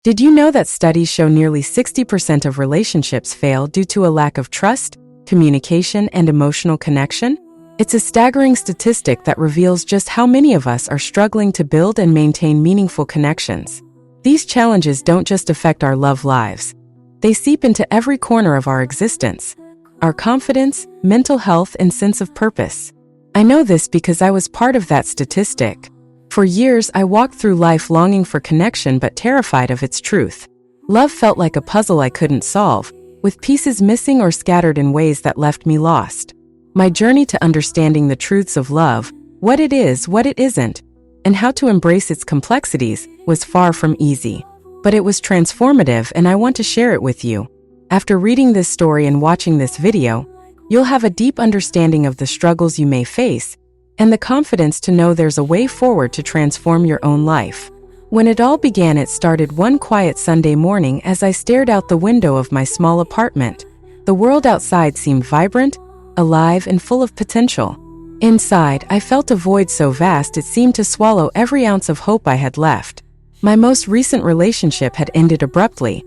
Did you know that studies show nearly 60% of relationships fail due to a lack of trust, communication, and emotional connection? It's a staggering statistic that reveals just how many of us are struggling to build and maintain meaningful connections. These challenges don't just affect our love lives. They seep into every corner of our existence, our confidence, mental health, and sense of purpose. I know this because I was part of that statistic. For years, I walked through life longing for connection but terrified of its truth. Love felt like a puzzle I couldn't solve, with pieces missing or scattered in ways that left me lost. My journey to understanding the truths of love, what it is, what it isn't, and how to embrace its complexities, was far from easy. But it was transformative, and I want to share it with you. After reading this story and watching this video, you'll have a deep understanding of the struggles you may face, and the confidence to know there's a way forward to transform your own life. When it all began, it started one quiet Sunday morning as I stared out the window of my small apartment. The world outside seemed vibrant, alive, and full of potential. Inside, I felt a void so vast it seemed to swallow every ounce of hope I had left. My most recent relationship had ended abruptly.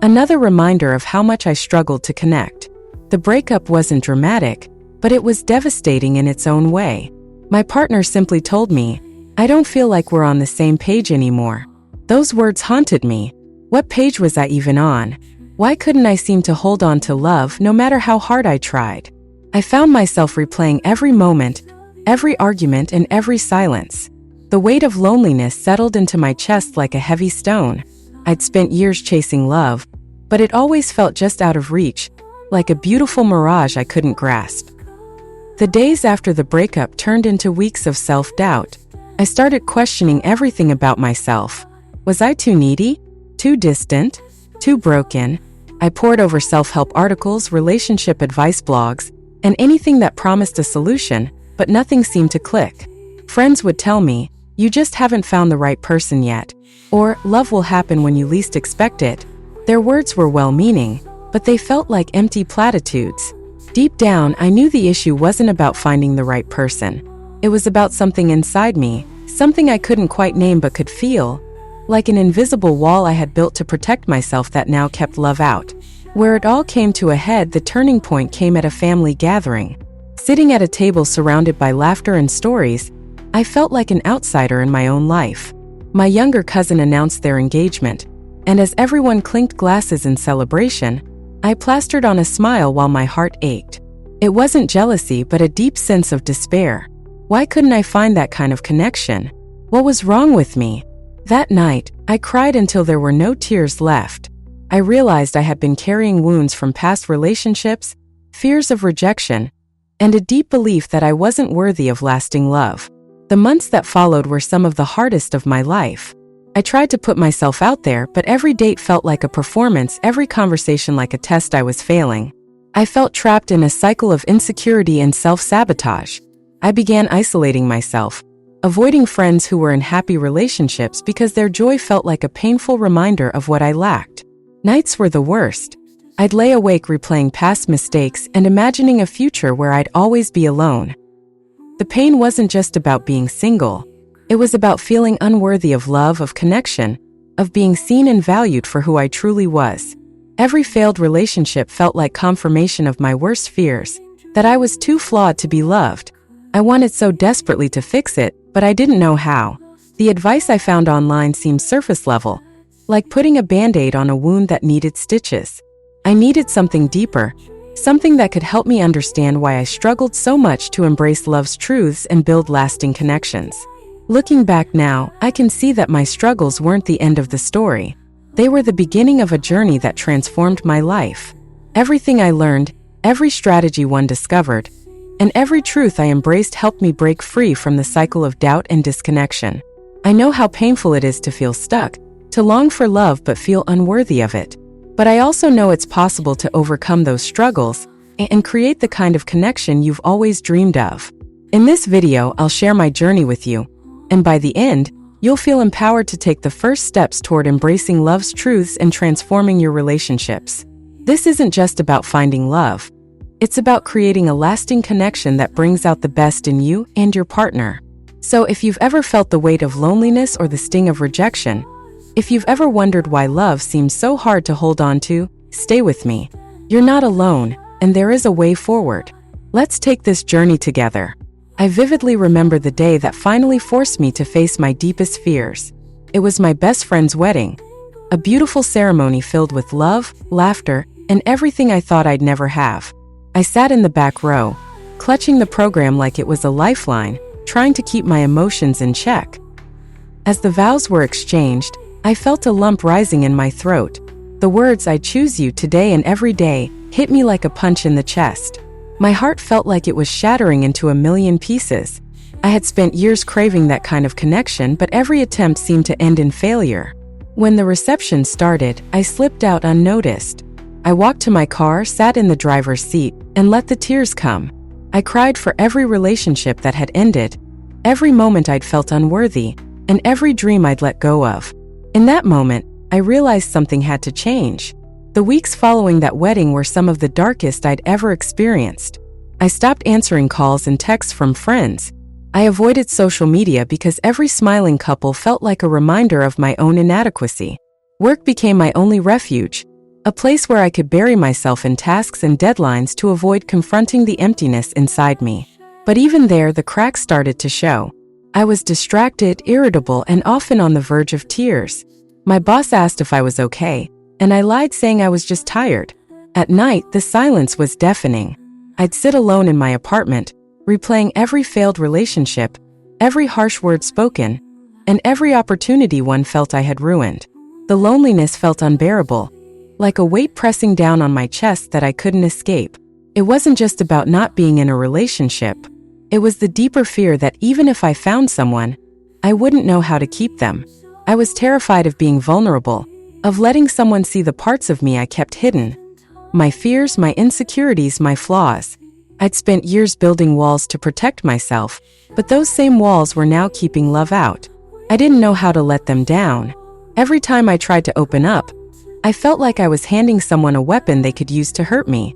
Another reminder of how much I struggled to connect. The breakup wasn't dramatic, but it was devastating in its own way. My partner simply told me, "I don't feel like we're on the same page anymore." Those words haunted me. What page was I even on? Why couldn't I seem to hold on to love no matter how hard I tried? I found myself replaying every moment, every argument, and every silence. The weight of loneliness settled into my chest like a heavy stone. I'd spent years chasing love, but it always felt just out of reach, like a beautiful mirage I couldn't grasp. The days after the breakup turned into weeks of self-doubt. I started questioning everything about myself. Was I too needy? Too distant? Too broken? I pored over self-help articles, relationship advice blogs, and anything that promised a solution, but nothing seemed to click. Friends would tell me, "You just haven't found the right person yet," or "Love will happen when you least expect it." Their words were well-meaning, but they felt like empty platitudes. Deep down, I knew the issue wasn't about finding the right person. It was about something inside me, something I couldn't quite name but could feel, like an invisible wall I had built to protect myself that now kept love out. Where it all came to a head, the turning point came at a family gathering. Sitting at a table surrounded by laughter and stories, I felt like an outsider in my own life. My younger cousin announced their engagement, and as everyone clinked glasses in celebration, I plastered on a smile while my heart ached. It wasn't jealousy, but a deep sense of despair. Why couldn't I find that kind of connection? What was wrong with me? That night, I cried until there were no tears left. I realized I had been carrying wounds from past relationships, fears of rejection, and a deep belief that I wasn't worthy of lasting love. The months that followed were some of the hardest of my life. I tried to put myself out there, but every date felt like a performance, every conversation like a test I was failing. I felt trapped in a cycle of insecurity and self-sabotage. I began isolating myself, avoiding friends who were in happy relationships because their joy felt like a painful reminder of what I lacked. Nights were the worst. I'd lay awake replaying past mistakes and imagining a future where I'd always be alone. The pain wasn't just about being single. It was about feeling unworthy of love, of connection, of being seen and valued for who I truly was. Every failed relationship felt like confirmation of my worst fears, that I was too flawed to be loved. I wanted so desperately to fix it, but I didn't know how. The advice I found online seemed surface level, like putting a band-aid on a wound that needed stitches. I needed something deeper, something that could help me understand why I struggled so much to embrace love's truths and build lasting connections. Looking back now, I can see that my struggles weren't the end of the story. They were the beginning of a journey that transformed my life. Everything I learned, every strategy one discovered, and every truth I embraced helped me break free from the cycle of doubt and disconnection. I know how painful it is to feel stuck, to long for love but feel unworthy of it. But I also know it's possible to overcome those struggles and create the kind of connection you've always dreamed of. In this video, I'll share my journey with you, and by the end, you'll feel empowered to take the first steps toward embracing love's truths and transforming your relationships. This isn't just about finding love. It's about creating a lasting connection that brings out the best in you and your partner. So if you've ever felt the weight of loneliness or the sting of rejection, If you've ever wondered why love seems so hard to hold on to, stay with me. You're not alone, and there is a way forward. Let's take this journey together. I vividly remember the day that finally forced me to face my deepest fears. It was my best friend's wedding. A beautiful ceremony filled with love, laughter, and everything I thought I'd never have. I sat in the back row, clutching the program like it was a lifeline, trying to keep my emotions in check. As the vows were exchanged, I felt a lump rising in my throat. The words "I choose you today and every day" hit me like a punch in the chest. My heart felt like it was shattering into a million pieces. I had spent years craving that kind of connection, but every attempt seemed to end in failure. When the reception started, I slipped out unnoticed. I walked to my car, sat in the driver's seat, and let the tears come. I cried for every relationship that had ended, every moment I'd felt unworthy, and every dream I'd let go of. In that moment, I realized something had to change. The weeks following that wedding were some of the darkest I'd ever experienced. I stopped answering calls and texts from friends. I avoided social media because every smiling couple felt like a reminder of my own inadequacy. Work became my only refuge, a place where I could bury myself in tasks and deadlines to avoid confronting the emptiness inside me. But even there, the cracks started to show. I was distracted, irritable, and often on the verge of tears. My boss asked if I was okay, and I lied saying I was just tired. At night, the silence was deafening. I'd sit alone in my apartment, replaying every failed relationship, every harsh word spoken, and every opportunity one felt I had ruined. The loneliness felt unbearable, like a weight pressing down on my chest that I couldn't escape. It wasn't just about not being in a relationship. It was the deeper fear that even if I found someone, I wouldn't know how to keep them. I was terrified of being vulnerable, of letting someone see the parts of me I kept hidden. My fears, my insecurities, my flaws. I'd spent years building walls to protect myself, but those same walls were now keeping love out. I didn't know how to let them down. Every time I tried to open up, I felt like I was handing someone a weapon they could use to hurt me.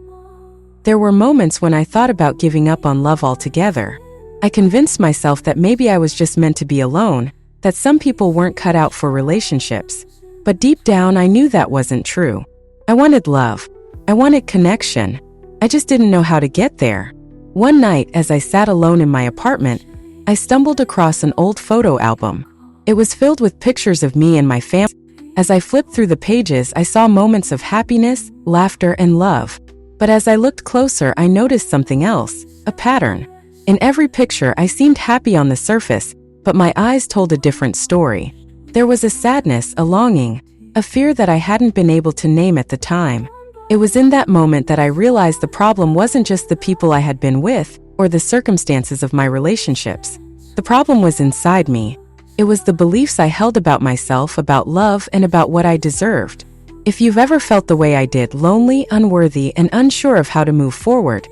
There were moments when I thought about giving up on love altogether. I convinced myself that maybe I was just meant to be alone, that some people weren't cut out for relationships. But deep down, I knew that wasn't true. I wanted love. I wanted connection. I just didn't know how to get there. One night, as I sat alone in my apartment, I stumbled across an old photo album. It was filled with pictures of me and my family. As I flipped through the pages, I saw moments of happiness, laughter, and love. But as I looked closer, I noticed something else, a pattern. In every picture, I seemed happy on the surface, but my eyes told a different story. There was a sadness, a longing, a fear that I hadn't been able to name at the time. It was in that moment that I realized the problem wasn't just the people I had been with or the circumstances of my relationships. The problem was inside me. It was the beliefs I held about myself, about love, and about what I deserved. If you've ever felt the way I did, lonely, unworthy, and unsure of how to move forward,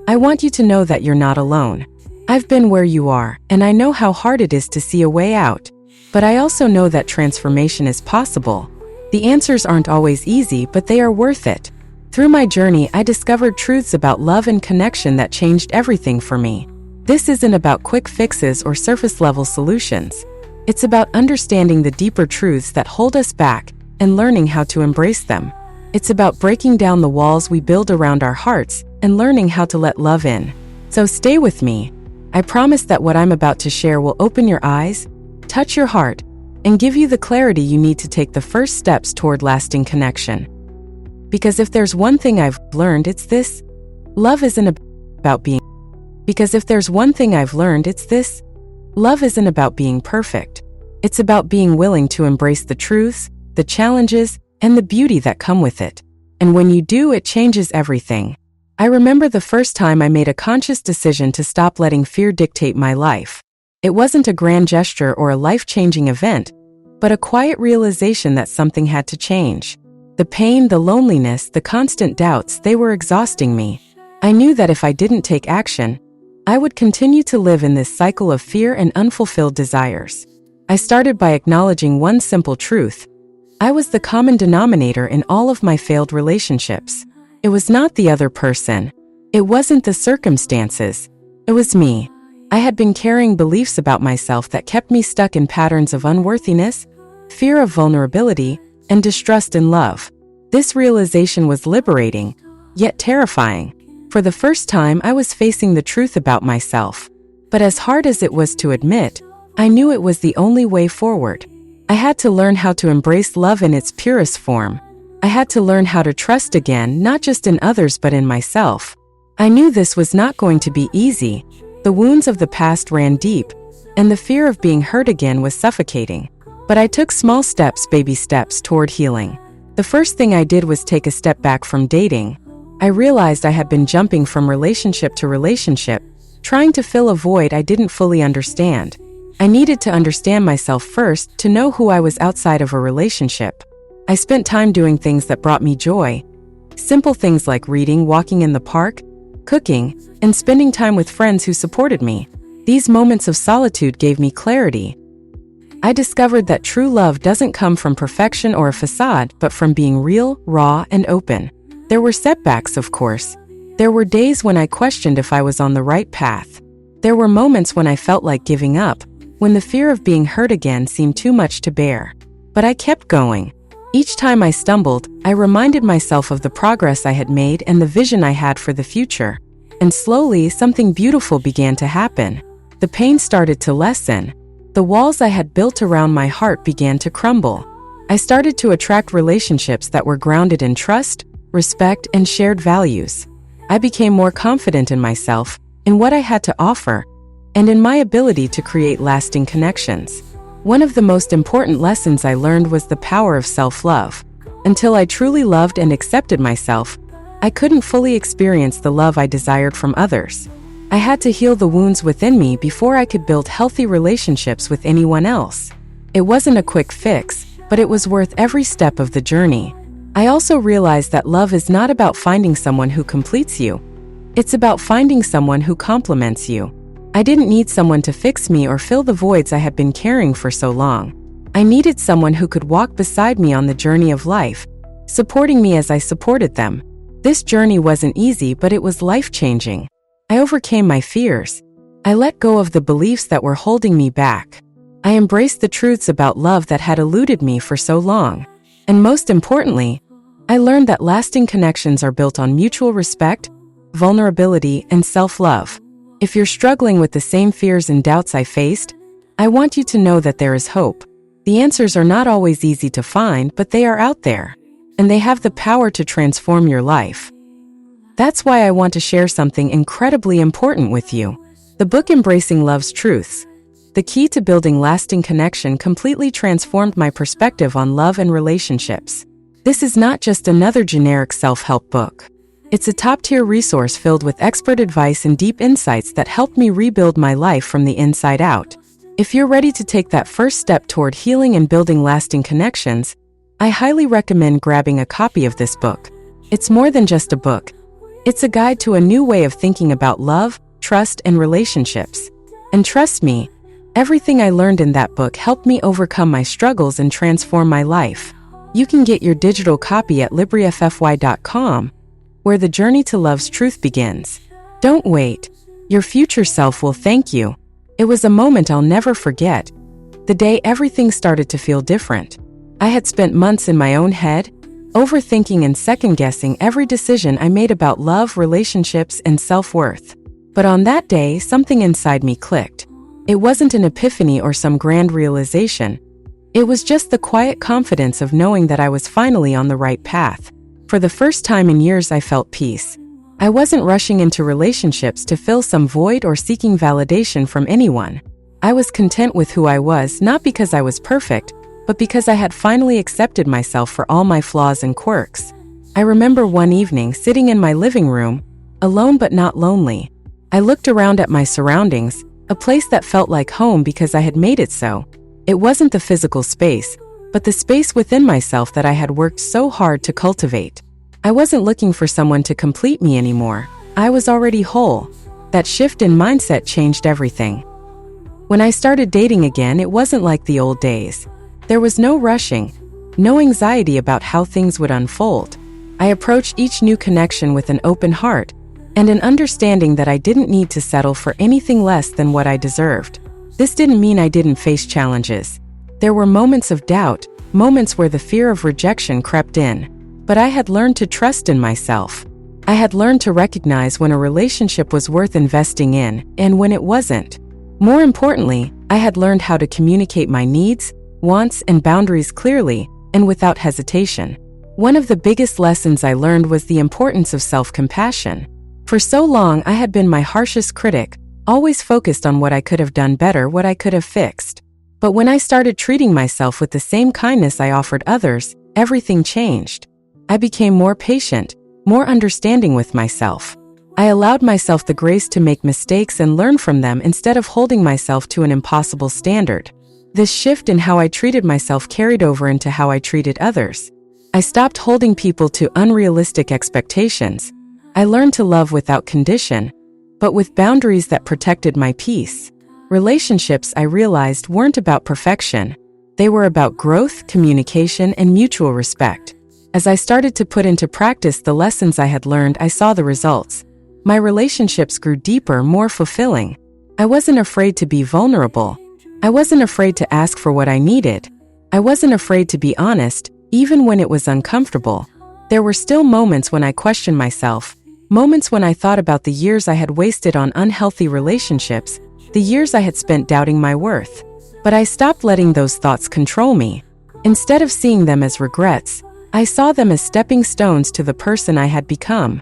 I want you to know that you're not alone. I've been where you are, and I know how hard it is to see a way out. But I also know that transformation is possible. The answers aren't always easy, but they are worth it. Through my journey, I discovered truths about love and connection that changed everything for me. This isn't about quick fixes or surface-level solutions. It's about understanding the deeper truths that hold us back and learning how to embrace them. It's about breaking down the walls we build around our hearts and learning how to let love in. So stay with me. I promise that what I'm about to share will open your eyes, touch your heart, and give you the clarity you need to take the first steps toward lasting connection. Because if there's one thing I've learned, it's this: love isn't about being. Because if there's one thing I've learned, it's this: love isn't about being perfect. It's about being willing to embrace the truths, the challenges, and the beauty that come with it. And when you do, it changes everything. I remember the first time I made a conscious decision to stop letting fear dictate my life. It wasn't a grand gesture or a life-changing event, but a quiet realization that something had to change. The pain, the loneliness, the constant doubts, they were exhausting me. I knew that if I didn't take action, I would continue to live in this cycle of fear and unfulfilled desires. I started by acknowledging one simple truth. I was the common denominator in all of my failed relationships. It was not the other person. It wasn't the circumstances. It was me. I had been carrying beliefs about myself that kept me stuck in patterns of unworthiness, fear of vulnerability, and distrust in love. This realization was liberating, yet terrifying. For the first time, I was facing the truth about myself. But as hard as it was to admit, I knew it was the only way forward. I had to learn how to embrace love in its purest form. I had to learn how to trust again, not just in others but in myself. I knew this was not going to be easy. The wounds of the past ran deep, and the fear of being hurt again was suffocating. But I took small steps, baby steps, toward healing. The first thing I did was take a step back from dating. I realized I had been jumping from relationship to relationship, trying to fill a void I didn't fully understand. I needed to understand myself first to know who I was outside of a relationship. I spent time doing things that brought me joy. Simple things like reading, walking in the park, cooking, and spending time with friends who supported me. These moments of solitude gave me clarity. I discovered that true love doesn't come from perfection or a facade, but from being real, raw, and open. There were setbacks, of course. There were days when I questioned if I was on the right path. There were moments when I felt like giving up, when the fear of being hurt again seemed too much to bear. But I kept going. Each time I stumbled, I reminded myself of the progress I had made and the vision I had for the future. And slowly, something beautiful began to happen. The pain started to lessen. The walls I had built around my heart began to crumble. I started to attract relationships that were grounded in trust, respect, and shared values. I became more confident in myself, in what I had to offer, and in my ability to create lasting connections. One of the most important lessons I learned was the power of self-love. Until I truly loved and accepted myself, I couldn't fully experience the love I desired from others. I had to heal the wounds within me before I could build healthy relationships with anyone else. It wasn't a quick fix, but it was worth every step of the journey. I also realized that love is not about finding someone who completes you. It's about finding someone who complements you. I didn't need someone to fix me or fill the voids I had been carrying for so long. I needed someone who could walk beside me on the journey of life, supporting me as I supported them. This journey wasn't easy, but it was life-changing. I overcame my fears. I let go of the beliefs that were holding me back. I embraced the truths about love that had eluded me for so long. And most importantly, I learned that lasting connections are built on mutual respect, vulnerability, and self-love. If you're struggling with the same fears and doubts I faced, I want you to know that there is hope. The answers are not always easy to find, but they are out there, and they have the power to transform your life. That's why I want to share something incredibly important with you. The book Embracing Love's Truths, The Key to Building Lasting Connection, completely transformed my perspective on love and relationships. This is not just another generic self-help book. It's a top-tier resource filled with expert advice and deep insights that helped me rebuild my life from the inside out. If you're ready to take that first step toward healing and building lasting connections, I highly recommend grabbing a copy of this book. It's more than just a book. It's a guide to a new way of thinking about love, trust, and relationships. And trust me, everything I learned in that book helped me overcome my struggles and transform my life. You can get your digital copy at libriffy.com, where the journey to love's truth begins. Don't wait. Your future self will thank you. It was a moment I'll never forget. The day everything started to feel different. I had spent months in my own head, overthinking and second-guessing every decision I made about love, relationships, and self-worth. But on that day, something inside me clicked. It wasn't an epiphany or some grand realization. It was just the quiet confidence of knowing that I was finally on the right path. For the first time in years, I felt peace. I wasn't rushing into relationships to fill some void or seeking validation from anyone. I was content with who I was, not because I was perfect, but because I had finally accepted myself for all my flaws and quirks. I remember one evening sitting in my living room, alone but not lonely. I looked around at my surroundings, a place that felt like home because I had made it so. It wasn't the physical space, but the space within myself that I had worked so hard to cultivate. I wasn't looking for someone to complete me anymore. I was already whole. That shift in mindset changed everything. When I started dating again, it wasn't like the old days. There was no rushing, no anxiety about how things would unfold. I approached each new connection with an open heart and an understanding that I didn't need to settle for anything less than what I deserved. This didn't mean I didn't face challenges. There were moments of doubt, moments where the fear of rejection crept in. But I had learned to trust in myself. I had learned to recognize when a relationship was worth investing in and when it wasn't. More importantly, I had learned how to communicate my needs, wants, and boundaries clearly and without hesitation. One of the biggest lessons I learned was the importance of self-compassion. For so long, I had been my harshest critic, always focused on what I could have done better, what I could have fixed. But when I started treating myself with the same kindness I offered others, everything changed. I became more patient, more understanding with myself. I allowed myself the grace to make mistakes and learn from them instead of holding myself to an impossible standard. This shift in how I treated myself carried over into how I treated others. I stopped holding people to unrealistic expectations. I learned to love without condition, but with boundaries that protected my peace. Relationships, I realized, weren't about perfection. They were about growth, communication, and mutual respect. As I started to put into practice the lessons I had learned, I saw the results. My relationships grew deeper, more fulfilling. I wasn't afraid to be vulnerable. I wasn't afraid to ask for what I needed. I wasn't afraid to be honest, even when it was uncomfortable. There were still moments when I questioned myself, moments when I thought about the years I had wasted on unhealthy relationships, the years I had spent doubting my worth. But I stopped letting those thoughts control me. Instead of seeing them as regrets, I saw them as stepping stones to the person I had become.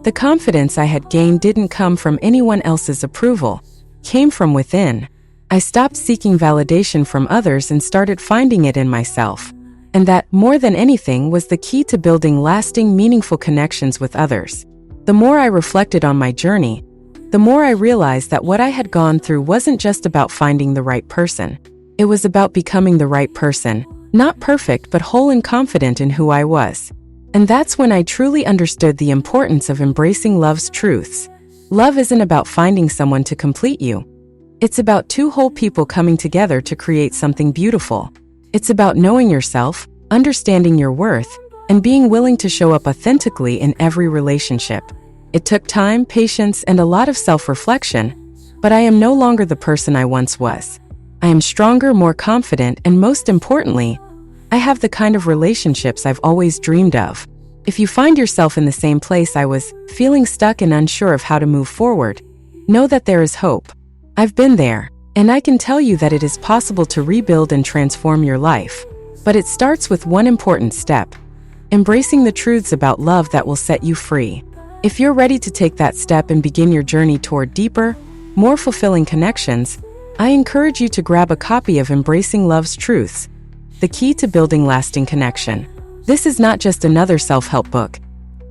The confidence I had gained didn't come from anyone else's approval, it came from within. I stopped seeking validation from others and started finding it in myself. And that, more than anything, was the key to building lasting, meaningful connections with others. The more I reflected on my journey, the more I realized that what I had gone through wasn't just about finding the right person. It was about becoming the right person, not perfect but whole and confident in who I was. And that's when I truly understood the importance of embracing love's truths. Love isn't about finding someone to complete you. It's about two whole people coming together to create something beautiful. It's about knowing yourself, understanding your worth, and being willing to show up authentically in every relationship. It took time, patience, and a lot of self-reflection, but I am no longer the person I once was. I am stronger, more confident, and most importantly, I have the kind of relationships I've always dreamed of. If you find yourself in the same place I was, feeling stuck and unsure of how to move forward, know that there is hope. I've been there, and I can tell you that it is possible to rebuild and transform your life. But it starts with one important step: embracing the truths about love that will set you free. If you're ready to take that step and begin your journey toward deeper, more fulfilling connections, I encourage you to grab a copy of Embracing Love's Truths, the key to building lasting connection. This is not just another self-help book.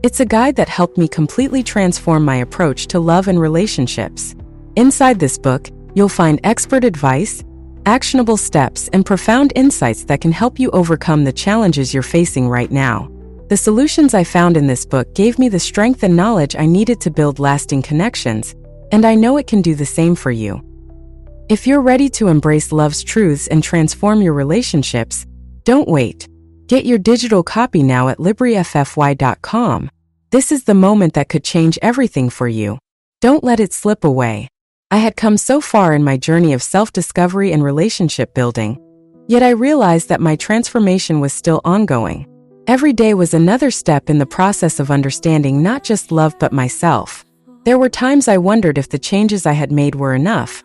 It's a guide that helped me completely transform my approach to love and relationships. Inside this book, you'll find expert advice, actionable steps, and profound insights that can help you overcome the challenges you're facing right now. The solutions I found in this book gave me the strength and knowledge I needed to build lasting connections, and I know it can do the same for you. If you're ready to embrace love's truths and transform your relationships, don't wait. Get your digital copy now at LibraryFFY.com. This is the moment that could change everything for you. Don't let it slip away. I had come so far in my journey of self-discovery and relationship building, yet I realized that my transformation was still ongoing. Every day was another step in the process of understanding not just love but myself. There were times I wondered if the changes I had made were enough,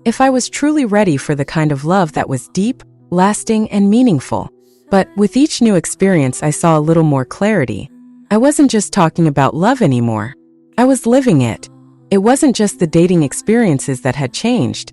if I was truly ready for the kind of love that was deep, lasting, and meaningful. But with each new experience, I saw a little more clarity. I wasn't just talking about love anymore. I was living it. It wasn't just the dating experiences that had changed.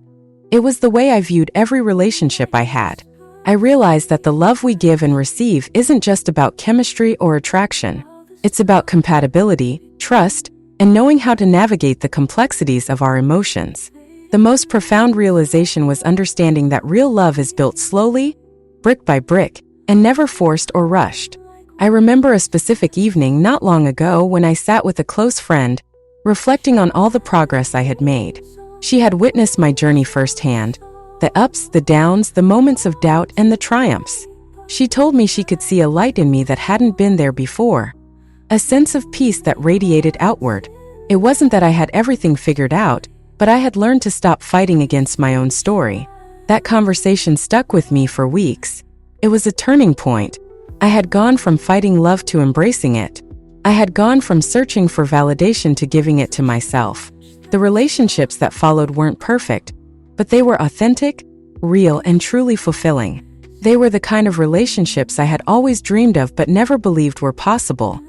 It was the way I viewed every relationship I had. I realized that the love we give and receive isn't just about chemistry or attraction. It's about compatibility, trust, and knowing how to navigate the complexities of our emotions. The most profound realization was understanding that real love is built slowly, brick by brick, and never forced or rushed. I remember a specific evening not long ago when I sat with a close friend, reflecting on all the progress I had made. She had witnessed my journey firsthand, the ups, the downs, the moments of doubt, and the triumphs. She told me she could see a light in me that hadn't been there before, a sense of peace that radiated outward. It wasn't that I had everything figured out, but I had learned to stop fighting against my own story. That conversation stuck with me for weeks. It was a turning point. I had gone from fighting love to embracing it. I had gone from searching for validation to giving it to myself. The relationships that followed weren't perfect, but they were authentic, real, and truly fulfilling. They were the kind of relationships I had always dreamed of but never believed were possible.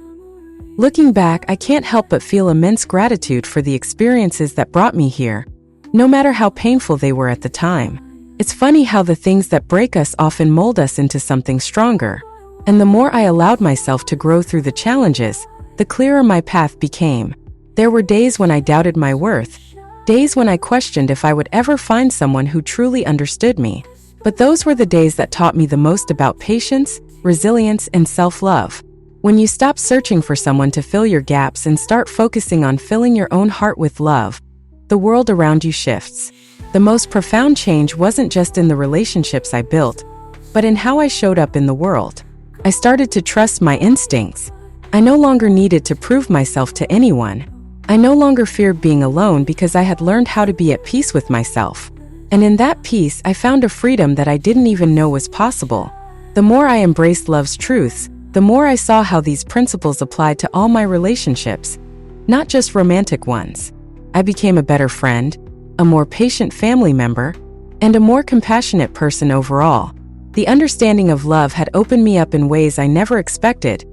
Looking back, I can't help but feel immense gratitude for the experiences that brought me here, no matter how painful they were at the time. It's funny how the things that break us often mold us into something stronger. And the more I allowed myself to grow through the challenges, the clearer my path became. There were days when I doubted my worth, days when I questioned if I would ever find someone who truly understood me. But those were the days that taught me the most about patience, resilience, and self-love. When you stop searching for someone to fill your gaps and start focusing on filling your own heart with love, the world around you shifts. The most profound change wasn't just in the relationships I built, but in how I showed up in the world. I started to trust my instincts. I no longer needed to prove myself to anyone. I no longer feared being alone because I had learned how to be at peace with myself. And in that peace, I found a freedom that I didn't even know was possible. The more I embraced love's truths, the more I saw how these principles applied to all my relationships, not just romantic ones. I became a better friend, a more patient family member, and a more compassionate person overall. The understanding of love had opened me up in ways I never expected,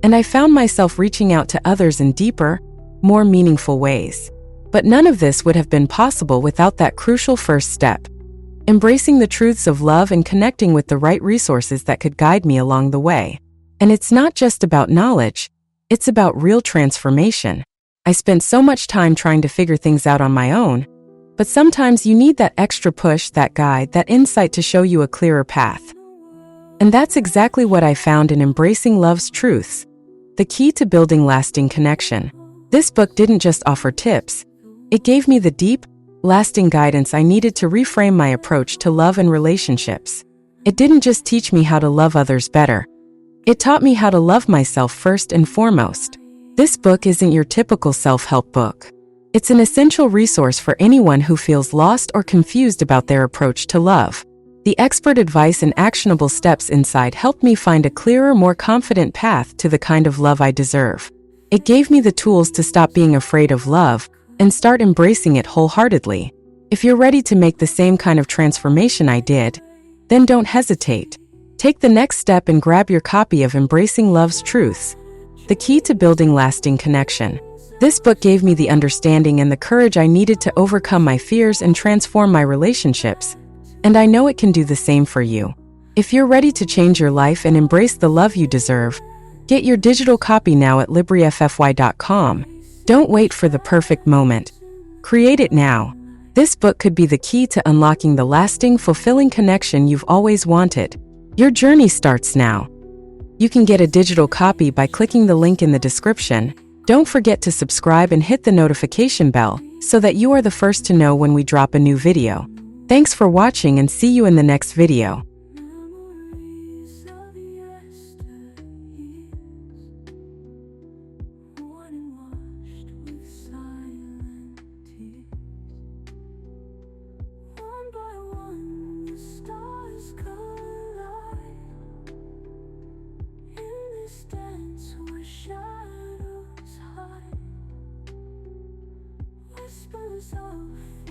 and I found myself reaching out to others in deeper, more meaningful ways. But none of this would have been possible without that crucial first step: embracing the truths of love and connecting with the right resources that could guide me along the way. And it's not just about knowledge, it's about real transformation. I spent so much time trying to figure things out on my own, but sometimes you need that extra push, that guide, that insight to show you a clearer path. And that's exactly what I found in Embracing Love's Truths, the key to building lasting connection. This book didn't just offer tips, it gave me the deep, lasting guidance I needed to reframe my approach to love and relationships. It didn't just teach me how to love others better, it taught me how to love myself first and foremost. This book isn't your typical self-help book. It's an essential resource for anyone who feels lost or confused about their approach to love. The expert advice and actionable steps inside helped me find a clearer, more confident path to the kind of love I deserve. It gave me the tools to stop being afraid of love and start embracing it wholeheartedly. If you're ready to make the same kind of transformation I did, then don't hesitate. Take the next step and grab your copy of Embracing Love's Truths, the key to building lasting connection. This book gave me the understanding and the courage I needed to overcome my fears and transform my relationships, and I know it can do the same for you. If you're ready to change your life and embrace the love you deserve, get your digital copy now at LibriFFY.com. Don't wait for the perfect moment. Create it now. This book could be the key to unlocking the lasting, fulfilling connection you've always wanted. Your journey starts now. You can get a digital copy by clicking the link in the description. Don't forget to subscribe and hit the notification bell so that you are the first to know when we drop a new video. Thanks for watching and see you in the next video. Dance where shadows hide, whispers of